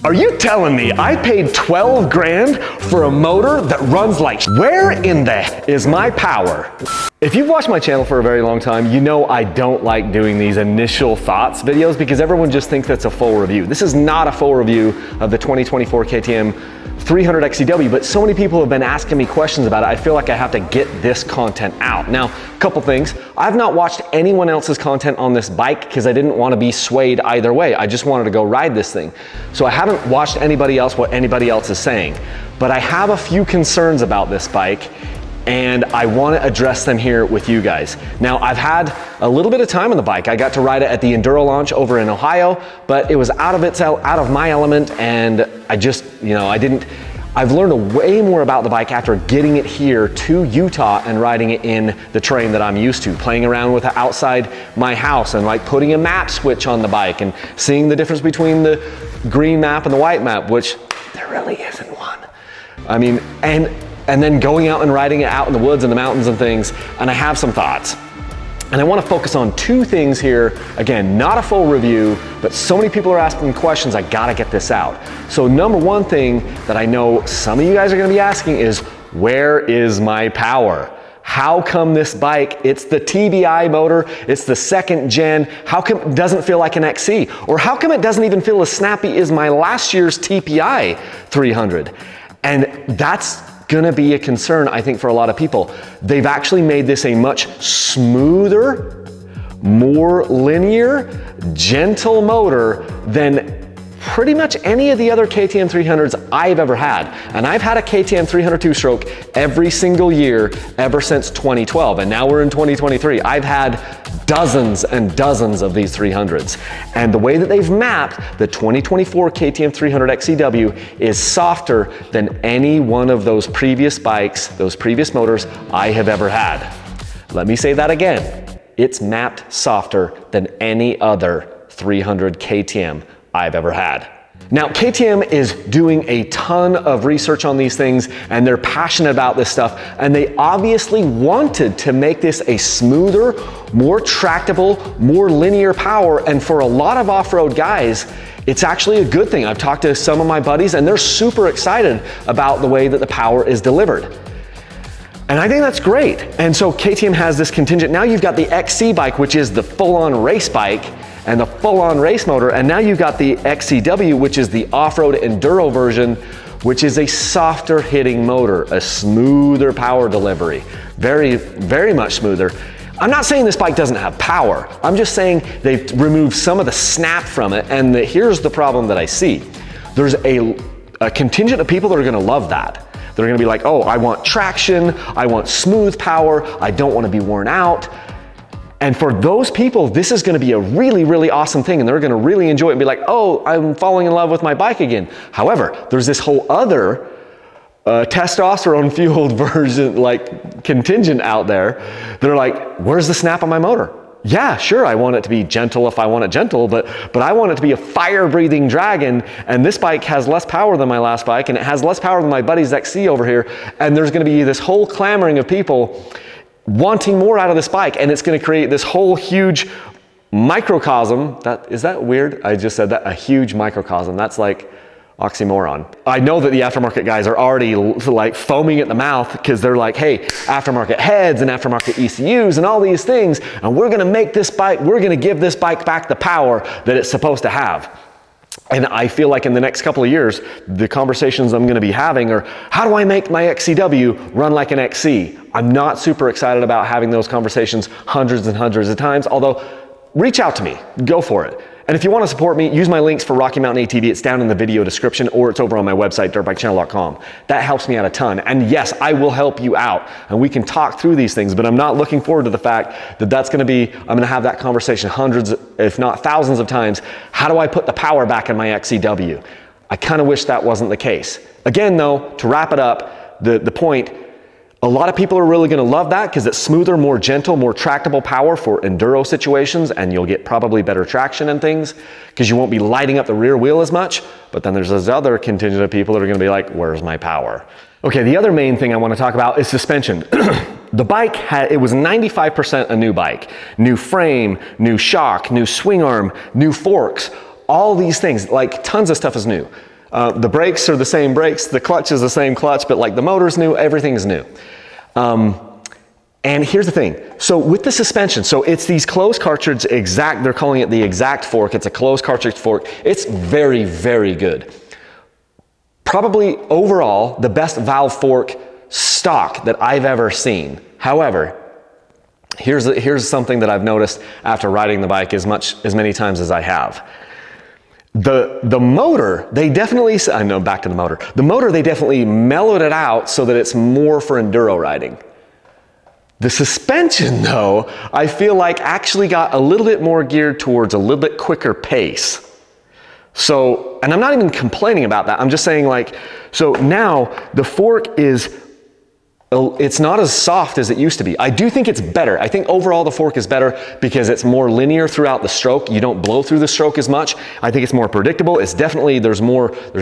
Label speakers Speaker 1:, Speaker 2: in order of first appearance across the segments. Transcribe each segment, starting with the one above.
Speaker 1: Are you telling me I paid 12 grand for a motor that runs like where in the is my power? If you've watched my channel for a very long time, you know I don't like doing these initial thoughts videos because everyone just thinks that's a full review. This is not a full review of the 2024 KTM 300 XCW, but so many people have been asking me questions about it, I feel like I have to get this content out. Now, a couple things. I've not watched anyone else's content on this bike because I didn't want to be swayed either way. I just wanted to go ride this thing. So I haven't watched anybody else, what anybody else is saying. But I have a few concerns about this bike and I want to address them here with you guys. Now, I've had a little bit of time on the bike. I got to ride it at the Enduro launch over in Ohio, but it was out of my element, and I just, I've learned way more about the bike after getting it here to Utah and riding it in the terrain that I'm used to, playing around with it outside my house and like putting a map switch on the bike and seeing the difference between the green map and the white map, which there really isn't one. I mean, and then going out and riding it out in the woods and the mountains and things, and I have some thoughts. And I want to focus on two things here. Again, not a full review, but so many people are asking questions, I gotta get this out. So number one thing that I know some of you guys are gonna be asking is, where is my power? How come this bike, it's the TBI motor, it's the second gen, how come it doesn't feel like an XC? Or how come it doesn't even feel as snappy as my last year's TPI 300? And that's gonna be a concern, I think, for a lot of people. They've actually made this a much smoother, more linear, gentle motor than pretty much any of the other KTM 300s I've ever had. And I've had a KTM 300 two-stroke every single year ever since 2012, and now we're in 2023. I've had dozens and dozens of these 300s. And the way that they've mapped the 2024 KTM 300 XCW is softer than any one of those previous bikes, those previous motors I have ever had. Let me say that again. It's mapped softer than any other 300 KTM I've ever had. Now, KTM is doing a ton of research on these things and they're passionate about this stuff, and they obviously wanted to make this a smoother, more tractable, more linear power, and for a lot of off-road guys, it's actually a good thing. I've talked to some of my buddies and they're super excited about the way that the power is delivered. And I think that's great. And so KTM has this contingent. Now you've got the XC bike, which is the full-on race bike, and the full-on race motor, and now you've got the XCW, which is the off-road enduro version, which is a softer hitting motor, a smoother power delivery, very, very much smoother. I'm not saying this bike doesn't have power. I'm just saying they've removed some of the snap from it, and here's the problem that I see. There's a contingent of people that are gonna love that. They're gonna be like, oh, I want traction, I want smooth power, I don't wanna be worn out. And for those people, this is gonna be a really, really awesome thing, and they're gonna really enjoy it and be like, oh, I'm falling in love with my bike again. However, there's this whole other testosterone-fueled version, like contingent out there, that are like, where's the snap on my motor? Yeah, sure, I want it to be gentle if I want it gentle, but I want it to be a fire-breathing dragon, and this bike has less power than my last bike, and it has less power than my buddy's XC over here, and there's gonna be this whole clamoring of people wanting more out of this bike, and it's going to create this whole huge microcosm. Is that weird? I just said that, a huge microcosm. That's like oxymoron. I know that the aftermarket guys are already like foaming at the mouth because they're like, hey, aftermarket heads and aftermarket ECUs and all these things, and we're going to make this bike, we're going to give this bike back the power that it's supposed to have. And I feel like in the next couple of years, the conversations I'm gonna be having are, how do I make my XCW run like an XC? I'm not super excited about having those conversations hundreds and hundreds of times, although reach out to me, go for it. And if you wanna support me, use my links for Rocky Mountain ATV. It's down in the video description, or it's over on my website, dirtbikechannel.com. That helps me out a ton. And yes, I will help you out, and we can talk through these things, but I'm not looking forward to the fact that that's gonna be, I'm gonna have that conversation hundreds, if not thousands of times. How do I put the power back in my XCW? I kinda wish that wasn't the case. Again though, to wrap it up, the point, a lot of people are really gonna love that because it's smoother, more gentle, more tractable power for enduro situations, and you'll get probably better traction and things because you won't be lighting up the rear wheel as much. But then there's this other contingent of people that are gonna be like, where's my power? Okay, the other main thing I wanna talk about is suspension. The bike it was 95% a new bike. New frame, new shock, new swing arm, new forks, all these things, like tons of stuff is new. The brakes are the same brakes, the clutch is the same clutch, but like the motor's new, everything's new. And here's the thing. So with the suspension, so it's these closed cartridge exact, they're calling it the exact fork. It's a closed cartridge fork. It's very, very good. Probably overall the best valve fork stock that I've ever seen. However, here's something that I've noticed after riding the bike as many times as I have. The motor, they definitely, I know, back to the motor. The motor, they definitely mellowed it out so that it's more for enduro riding. The suspension though, I feel like actually got a little bit more geared towards a little bit quicker pace. So, and I'm not even complaining about that. I'm just saying like, so now the fork is, it's not as soft as it used to be. I do think it's better. I think overall the fork is better because it's more linear throughout the stroke. You don't blow through the stroke as much. I think it's more predictable. It's definitely, there's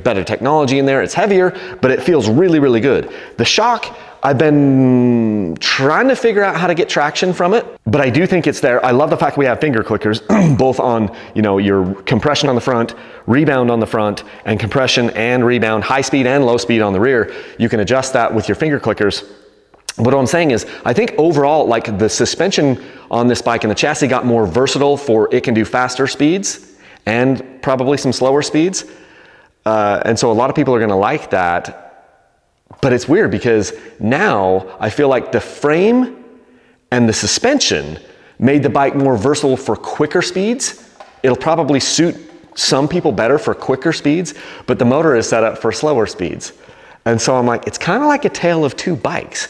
Speaker 1: better technology in there. It's heavier, but it feels really, really good. The shock, I've been trying to figure out how to get traction from it, but I do think it's there. I love the fact we have finger clickers, both on, you know, your compression on the front, rebound on the front, and compression and rebound, high speed and low speed on the rear. You can adjust that with your finger clickers. But what I'm saying is, I think overall, like the suspension on this bike and the chassis got more versatile for it can do faster speeds and probably some slower speeds. And so a lot of people are gonna like that. But it's weird because now I feel like the frame and the suspension made the bike more versatile for quicker speeds. It'll probably suit some people better for quicker speeds, but the motor is set up for slower speeds. And so I'm like, it's kind of like a tale of two bikes.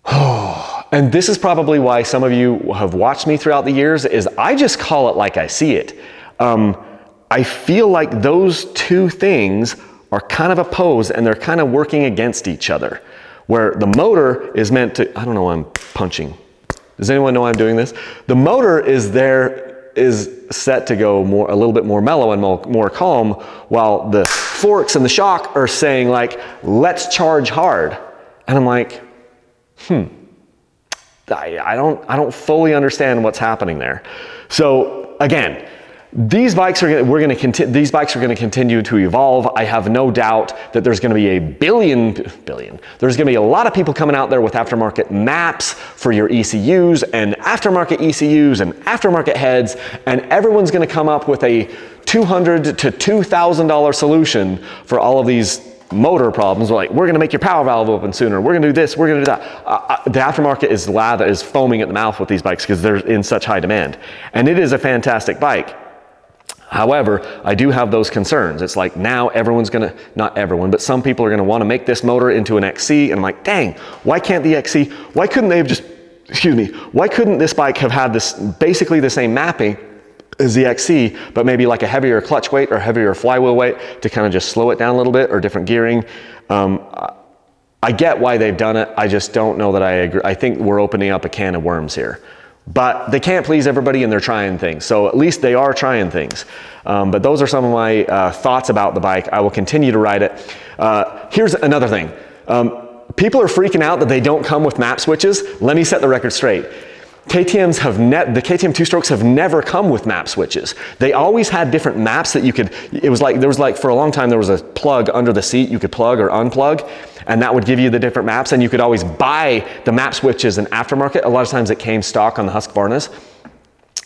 Speaker 1: And this is probably why some of you have watched me throughout the years, is I just call it like I see it. I feel like those two things are kind of opposed and they're kind of working against each other. Where the motor is meant to, I don't know why I'm punching. Does anyone know why I'm doing this? The motor is set to go a little bit more mellow and more calm, while the forks and the shock are saying like, let's charge hard. And I'm like, I don't fully understand what's happening there. So again, these bikes are going to continue to evolve. I have no doubt that there's going to be a billion. There's going to be a lot of people coming out there with aftermarket maps for your ECUs and aftermarket ECUs and aftermarket heads, and everyone's going to come up with a $200 to $2,000 solution for all of these motor problems. We're like, we're going to make your power valve open sooner. We're going to do this. We're going to do that. The aftermarket is foaming at the mouth with these bikes because they're in such high demand, and it is a fantastic bike. However, I do have those concerns. It's like now everyone's gonna, not everyone, but some people are gonna wanna make this motor into an XC, and I'm like, dang, why can't the XC, why couldn't they have just, why couldn't this bike have had this, basically the same mapping as the XC, but maybe like a heavier clutch weight or heavier flywheel weight to kind of just slow it down a little bit, or different gearing. I get why they've done it. I just don't know that I agree. I think we're opening up a can of worms here. But they can't please everybody and they're trying things. So at least they are trying things. But those are some of my thoughts about the bike. I will continue to ride it. Here's another thing. People are freaking out that they don't come with map switches. Let me set the record straight. The KTM two-strokes have never come with map switches. They always had different maps that you could, there was like for a long time there was a plug under the seat you could plug or unplug, and that would give you the different maps, and you could always buy the map switches in aftermarket. A lot of times it came stock on the Husqvarnas.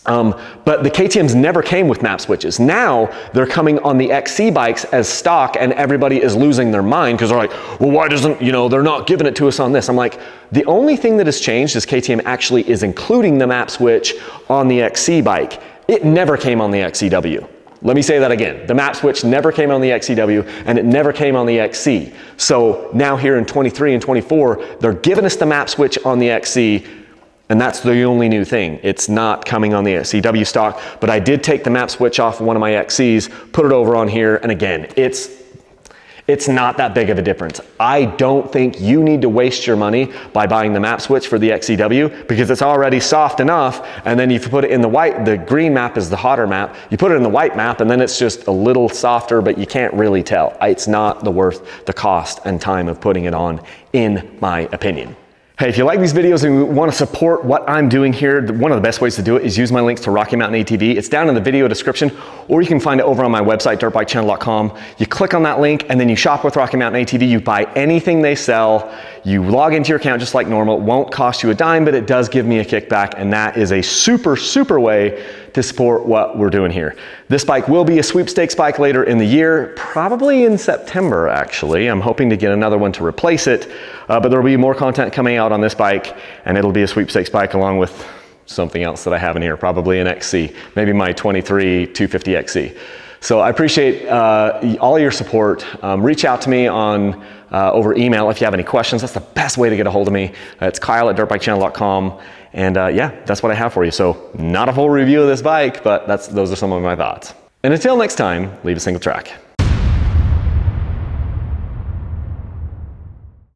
Speaker 1: But the KTMs never came with map switches. Now they're coming on the XC bikes as stock, and everybody is losing their mind because they're like, well, why doesn't, they're not giving it to us on this. I'm like, the only thing that has changed is KTM actually is including the map switch on the XC bike. It never came on the XCW. Let me say that again. The map switch never came on the XCW, and it never came on the XC. So now here in 23 and 24, they're giving us the map switch on the XC, and that's the only new thing. It's not coming on the XCW stock, but I did take the map switch off one of my XCs, put it over on here, and again, it's not that big of a difference. I don't think you need to waste your money by buying the map switch for the XCW because it's already soft enough, and then if you put it in the white, the green map is the hotter map, you put it in the white map and then it's just a little softer, but you can't really tell. It's not worth the cost and time of putting it on, in my opinion. Hey, if you like these videos and you want to support what I'm doing here, one of the best ways to do it is use my links to Rocky Mountain ATV. It's down in the video description, or you can find it over on my website, dirtbikechannel.com. You click on that link and then you shop with Rocky Mountain ATV. You buy anything they sell. You log into your account just like normal. It won't cost you a dime, but it does give me a kickback, and that is a super, super way to support what we're doing here. This bike will be a sweepstakes bike later in the year, probably in September actually. I'm hoping to get another one to replace it, but there will be more content coming out on this bike, and it'll be a sweepstakes bike along with something else that I have in here, probably an XC, maybe my 23 250 XC. So I appreciate all your support. Reach out to me on over email if you have any questions. That's the best way to get a hold of me. It's Kyle@dirtbikechannel.com. And yeah, that's what I have for you. So not a full review of this bike, but those are some of my thoughts. And until next time, leave a single track.